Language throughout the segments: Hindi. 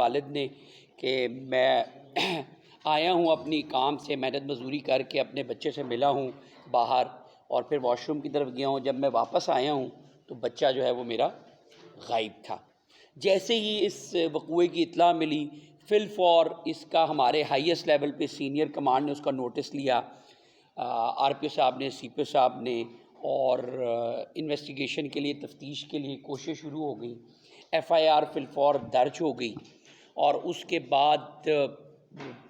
वालिद ने कि मैं आया हूँ अपनी काम से मेहनत मजदूरी करके, अपने बच्चे से मिला हूँ बाहर और फिर वॉशरूम की तरफ गया हूँ। जब मैं वापस आया हूँ तो बच्चा जो है वो मेरा गायब था। जैसे ही इस वक़ूए की इत्ला मिली, फिल फॉर इसका हमारे हाईएस्ट लेवल पे सीनियर कमांड ने उसका नोटिस लिया, आरपीओ साहब ने, सीपीओ साहब ने, और इन्वेस्टिगेशन के लिए, तफ्तीश के लिए कोशिश शुरू हो गई। एफआईआर फिल फॉर दर्ज हो गई और उसके बाद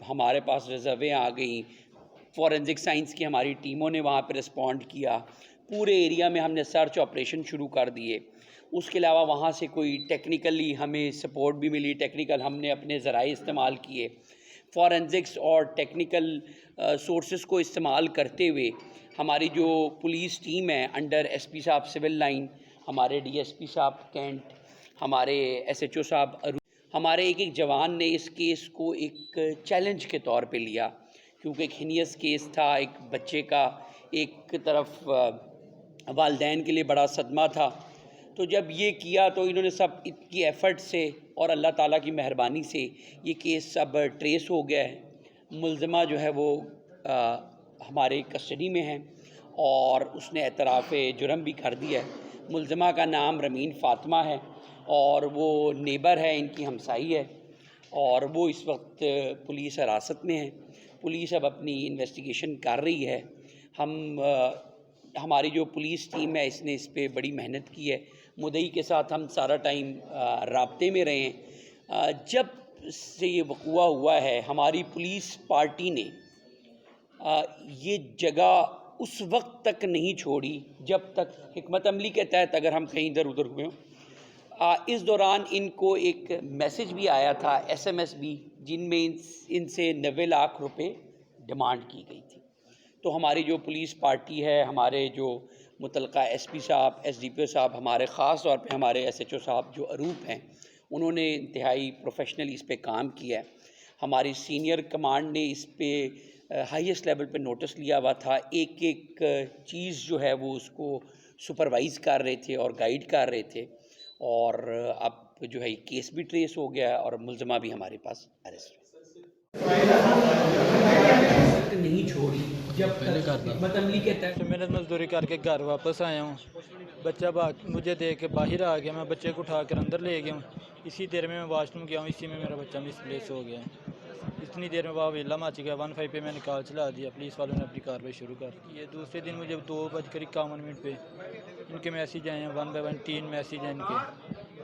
हमारे पास रिजर्वें आ गई। फॉरेंसिक साइंस की हमारी टीमों ने वहाँ पर रिस्पॉन्ड किया। पूरे एरिया में हमने सर्च ऑपरेशन शुरू कर दिए। उसके अलावा वहाँ से कोई टेक्निकली हमें सपोर्ट भी मिली। टेक्निकल हमने अपने ज़राए इस्तेमाल किए। फॉरेंसिक्स और टेक्निकल सोर्सेस को इस्तेमाल करते हुए हमारी जो पुलिस टीम है अंडर एसपी साहब सिविल लाइन, हमारे डीएसपी साहब कैंट, हमारे एसएचओ साहब अरू, हमारे एक जवान ने इस केस को एक चैलेंज के तौर पे लिया, क्योंकि एक हिनियस केस था। एक बच्चे का एक तरफ वालिदैन के लिए बड़ा सदमा था। तो जब ये किया तो इन्होंने सब इनकी एफ़र्ट से और अल्लाह ताला की मेहरबानी से ये केस सब ट्रेस हो गया है। मुल्ज़िमा जो है वो हमारे कस्टडी में है और उसने एतराफ़ जुर्म भी कर दिया है। मुल्ज़िमा का नाम रमीन फ़ातिमा है और वो नेबर है, इनकी हमसाई है और वो इस वक्त पुलिस हिरासत में है। पुलिस अब अपनी इन्वेस्टिगेशन कर रही है। हमारी जो पुलिस टीम है इसने इस पर बड़ी मेहनत की है। मुद्दई के साथ हम सारा टाइम राब्ते में रहे हैं। जब से ये वक़ूआ हुआ है, हमारी पुलिस पार्टी ने ये जगह उस वक्त तक नहीं छोड़ी जब तक हिकमत अमली के तहत अगर हम कहीं इधर उधर हुए हों। इस दौरान इनको एक मैसेज भी आया था, SMS भी, जिनमें इनसे 90 लाख रुपए डिमांड की गई थी। तो हमारी जो पुलिस पार्टी है, हमारे जो मुतलका एसपी साहब, एसडीपीओ साहब, हमारे ख़ास तौर पे हमारे एसएचओ साहब जो अरूप हैं, उन्होंने इंतहाई प्रोफेशनली इस पे काम किया है। हमारी सीनियर कमांड ने इस पे हाईएस्ट लेवल पे नोटिस लिया हुआ था। एक एक चीज़ जो है वो उसको सुपरवाइज़ कर रहे थे और गाइड कर रहे थे और अब जो है केस भी ट्रेस हो गया और मुल्ज़िमा भी हमारे पास अरेस्ट नहीं छोड़ी जब तक अमली के तहत। मेहनत मजदूरी करके घर वापस आया हूँ। बच्चा मुझे देख के बाहर आ गया। मैं बच्चे को उठा कर अंदर ले गया हूँ। इसी देर में मैं वाशरूम गया हूँ, इसी में मेरा बच्चा मिसप्लेस हो गया है। इतनी देर में वहाँ वेला मच गया। 15 पे मैंने कॉल चला दिया। पुलिस वालों ने अपनी कार्रवाई शुरू कर दी है। दूसरे दिन मुझे 2:51 पे इनके मैसेज आए हैं। 1 बाय 1 3 मैसेज हैं इनके।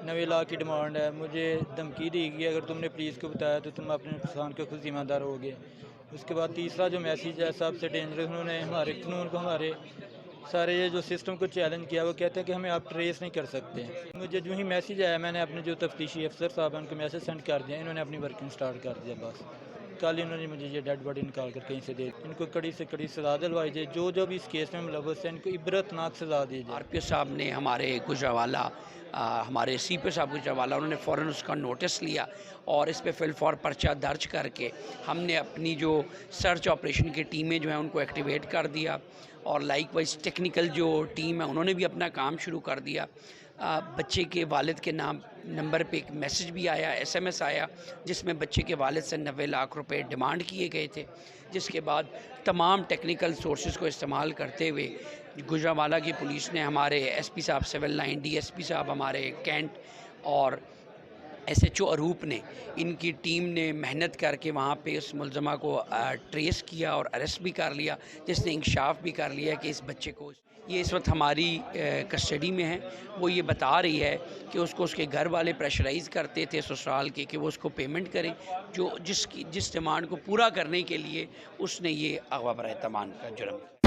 90 लाख की डिमांड है। मुझे धमकी दी गई, अगर तुमने पुलिस को बताया तो तुम अपने नुकसान के खुद जिम्मेदार होगे। उसके बाद तीसरा जो मैसेज है सबसे डेंजरस, उन्होंने हमारे कानून को, हमारे सारे ये जो सिस्टम को चैलेंज किया। वो कहते हैं कि हमें आप ट्रेस नहीं कर सकते। मुझे जो ही मैसेज आया मैंने अपने जो तफ्तीशी अफसर साहब हैं उनको मैसेज सेंड कर दिया। इन्होंने अपनी वर्किंग स्टार्ट कर दिया। बस कल इन्होंने मुझे ये डेड बॉडी निकाल कर कहीं से दे, इनको कड़ी से कड़ी सज़ा दिलवाई जाए। जो भी इस केस में मुलव्वस है इनको इबरतनाक सज़ा दी जाए। आरपीओ साहब ने, हमारे गुजरावाला, हमारे सीपीओ साहब गुजरावाला, उन्होंने फ़ौरन उसका नोटिस लिया और इस पे फिल फॉर पर्चा दर्ज करके हमने अपनी जो सर्च ऑपरेशन की टीमें जो हैं उनको एक्टिवेट कर दिया और लाइकवाइज टेक्निकल जो टीम है उन्होंने भी अपना काम शुरू कर दिया। बच्चे के वालिद के नंबर पे एक मैसेज भी आया, SMS आया, जिसमें बच्चे के वालिद से 90 लाख रुपए डिमांड किए गए थे। जिसके बाद तमाम टेक्निकल सोर्सेज को इस्तेमाल करते हुए गुजरांवाला की पुलिस ने, हमारे SP साहब सिविल लाइन, DSP साहब हमारे कैंट और SHO अरूप ने, इनकी टीम ने मेहनत करके वहाँ पे उस मुल्ज़िमा को ट्रेस किया और अरेस्ट भी कर लिया, जिसने इंकशाफ भी कर लिया कि इस बच्चे को, ये इस वक्त हमारी कस्टडी में है। वो ये बता रही है कि उसको उसके घर वाले प्रेशराइज़ करते थे ससुराल के कि वो उसको पेमेंट करें, जिस डिमांड को पूरा करने के लिए उसने ये अगवा बरए तमान का जुर्म